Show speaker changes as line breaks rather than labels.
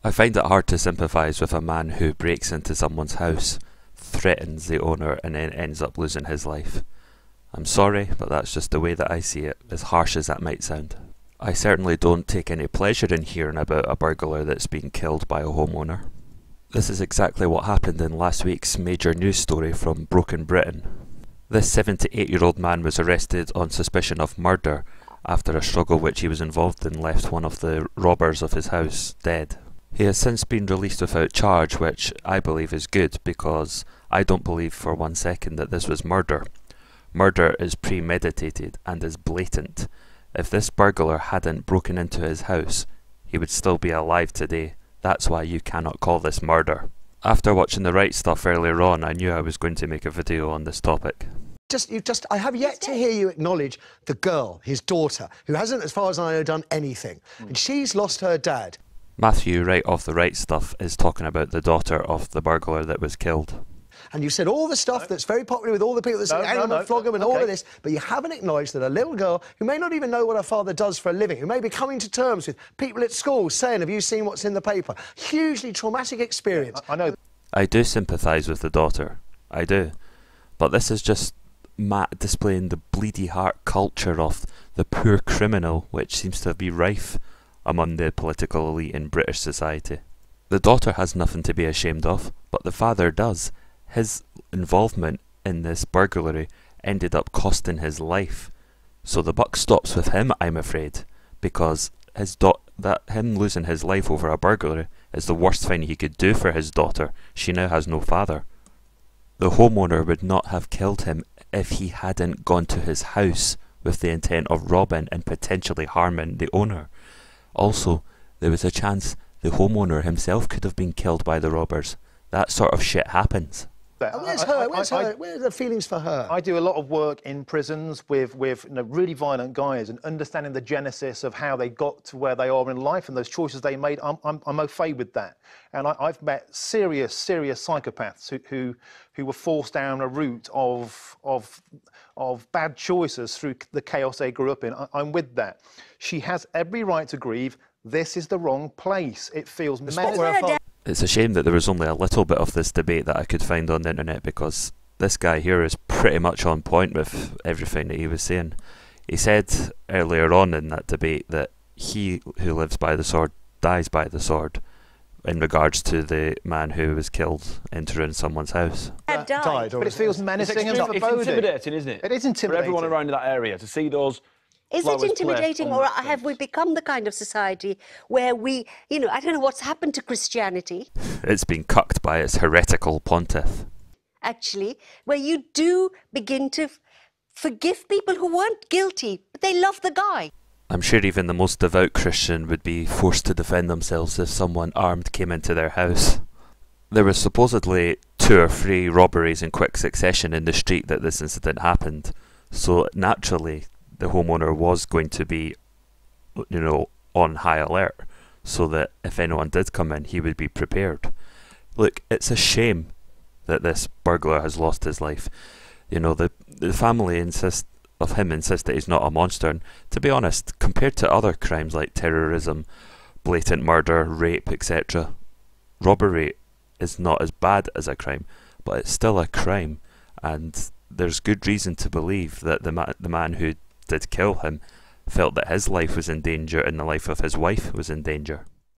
I find it hard to sympathise with a man who breaks into someone's house, threatens the owner, and then ends up losing his life. I'm sorry, but that's just the way that I see it, as harsh as that might sound. I certainly don't take any pleasure in hearing about a burglar that's been killed by a homeowner. This is exactly what happened in last week's major news story from Broken Britain. This 78-year-old man was arrested on suspicion of murder after a struggle which he was involved in left one of the robbers of his house dead. He has since been released without charge, which I believe is good, because I don't believe for 1 second that this was murder. Murder is premeditated and is blatant. If this burglar hadn't broken into his house, he would still be alive today. That's why you cannot call this murder. After watching The Right Stuff earlier on, I knew I was going to make a video on this topic.
I have yet to hear you acknowledge the girl, his daughter, who hasn't, as far as I know, done anything. And she's lost her dad.
Matthew Wright of The Right Stuff is talking about the daughter of the burglar that was killed.
And you said all the stuff that's very popular with all the people that say hang them and flog them and all of this, but you haven't acknowledged that a little girl who may not even know what her father does for a living, who may be coming to terms with people at school saying, have you seen what's in the paper? Hugely traumatic experience.
I know.
I do sympathise with the daughter. I do. But this is just displaying the bleedy heart culture of the poor criminal, which seems to be rife among the political elite in British society. The daughter has nothing to be ashamed of, but the father does. His involvement in this burglary ended up costing his life. So the buck stops with him, I'm afraid, because him losing his life over a burglary is the worst thing he could do for his daughter. She now has no father. The homeowner would not have killed him if he hadn't gone to his house with the intent of robbing and potentially harming the owner. Also, there was a chance the homeowner himself could have been killed by the robbers. That sort of shit happens.
Where's her? Where are the feelings for her?
I do a lot of work in prisons with really violent guys and understanding the genesis of how they got to where they are in life and those choices they made. I'm au fait with that. And I've met serious psychopaths who were forced down a route of bad choices through the chaos they grew up in. I'm with that. She has every right to grieve. This is the wrong place. It feels menacing.
It's a shame that there was only a little bit of this debate that I could find on the internet, because this guy here is pretty much on point with everything that he was saying. He said earlier on in that debate that he who lives by the sword dies by the sword, in regards to the man who was killed entering someone's house.
Died,
but it feels menacing and
it's intimidating, isn't it?
It is intimidating.
For everyone around that area to see those.
Is it intimidating, or have we become the kind of society where we, I don't know what's happened to Christianity.
It's been cucked by its heretical pontiff.
Actually, where you do begin to forgive people who weren't guilty, but they love the guy.
I'm sure even the most devout Christian would be forced to defend themselves if someone armed came into their house. There were supposedly 2 or 3 robberies in quick succession in the street that this incident happened, so naturally the homeowner was going to be, on high alert, so that if anyone did come in, he would be prepared. Look, it's a shame that this burglar has lost his life. The family insist that he's not a monster, and to be honest, compared to other crimes like terrorism, blatant murder, rape, etc., robbery is not as bad as a crime, but it's still a crime, and there's good reason to believe that the man who did kill him felt that his life was in danger and the life of his wife was in danger.